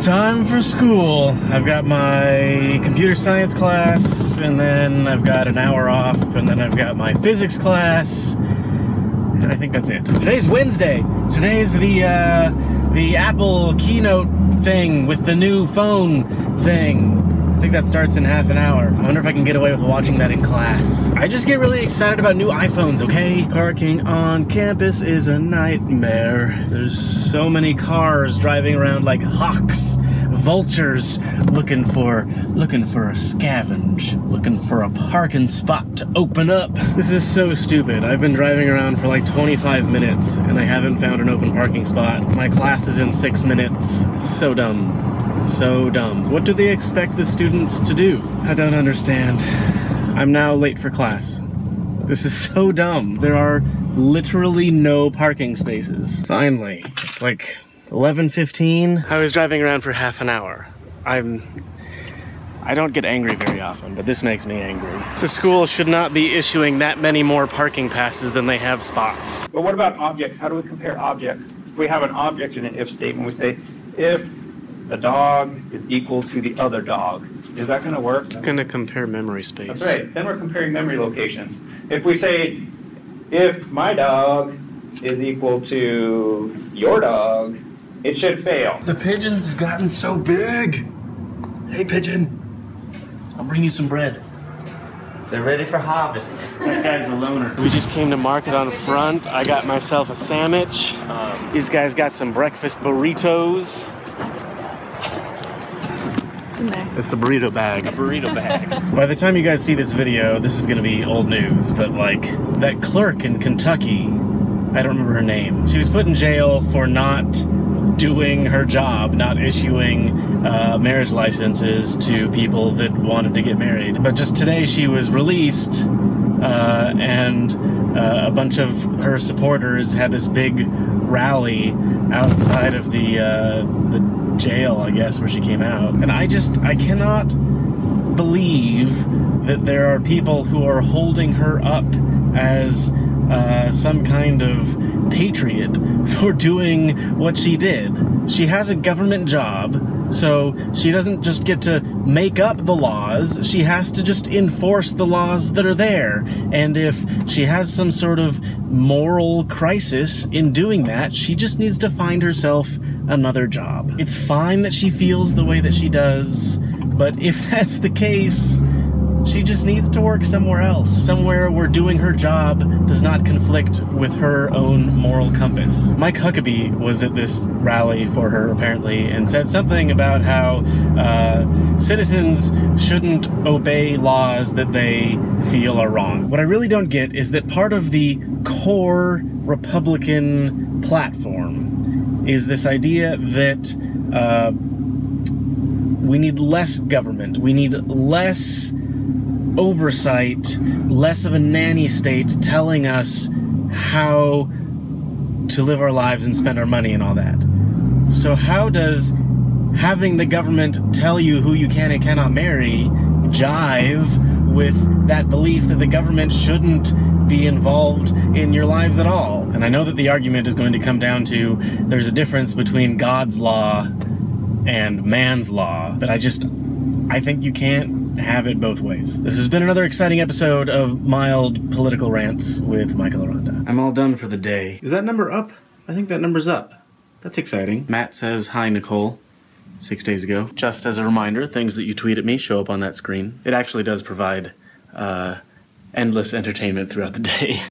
time for school. I've got my computer science class, and then I've got an hour off, and then I've got my physics class, and I think that's it. Today's Wednesday. Today's the Apple keynote thing with the new phone thing. I think that starts in half an hour. I wonder if I can get away with watching that in class. I just get really excited about new iPhones, okay? Parking on campus is a nightmare. There's so many cars driving around like hawks, vultures, looking for a scavenge, looking for a parking spot to open up. This is so stupid. I've been driving around for like 25 minutes and I haven't found an open parking spot. My class is in 6 minutes. It's so dumb. So dumb. What do they expect the students to do? I don't understand. I'm now late for class. This is so dumb. There are literally no parking spaces. Finally. It's like 11:15. I was driving around for half an hour. I don't get angry very often, but this makes me angry. The school should not be issuing that many more parking passes than they have spots. But what about objects? How do we compare objects? If we have an object in an if statement, we say, if the dog is equal to the other dog. Is that going to work? It's going to compare memory space. That's right. Then we're comparing memory locations. If we say, if my dog is equal to your dog, it should fail. The pigeons have gotten so big. Hey, pigeon. I'll bring you some bread. They're ready for harvest. That guy's a loner. We just came to market on front. I got myself a sandwich. These guys got some breakfast burritos. It's a burrito bag. A burrito bag. By the time you guys see this video, this is gonna be old news, but like, that clerk in Kentucky, I don't remember her name, she was put in jail for not doing her job, not issuing marriage licenses to people that wanted to get married. But just today she was released, and a bunch of her supporters had this big rally outside of the jail, I guess, where she came out. And I cannot believe that there are people who are holding her up as some kind of patriot for doing what she did. She has a government job, so she doesn't just get to make up the laws, she has to just enforce the laws that are there. And if she has some sort of moral crisis in doing that, she just needs to find herself another job. It's fine that she feels the way that she does, but if that's the case, she just needs to work somewhere else. Somewhere where doing her job does not conflict with her own moral compass. Mike Huckabee was at this rally for her, apparently, and said something about how citizens shouldn't obey laws that they feel are wrong. What I really don't get is that part of the core Republican platform is this idea that we need less government, we need less oversight, less of a nanny state telling us how to live our lives and spend our money and all that. So how does having the government tell you who you can and cannot marry jive with that belief that the government shouldn't be involved in your lives at all? And I know that the argument is going to come down to there's a difference between God's law and man's law, but I think you can't have it both ways. This has been another exciting episode of Mild Political Rants with Michael Aranda. I'm all done for the day. Is that number up? I think that number's up. That's exciting. Matt says, hi, Nicole, 6 days ago. Just as a reminder, things that you tweet at me show up on that screen. It actually does provide endless entertainment throughout the day.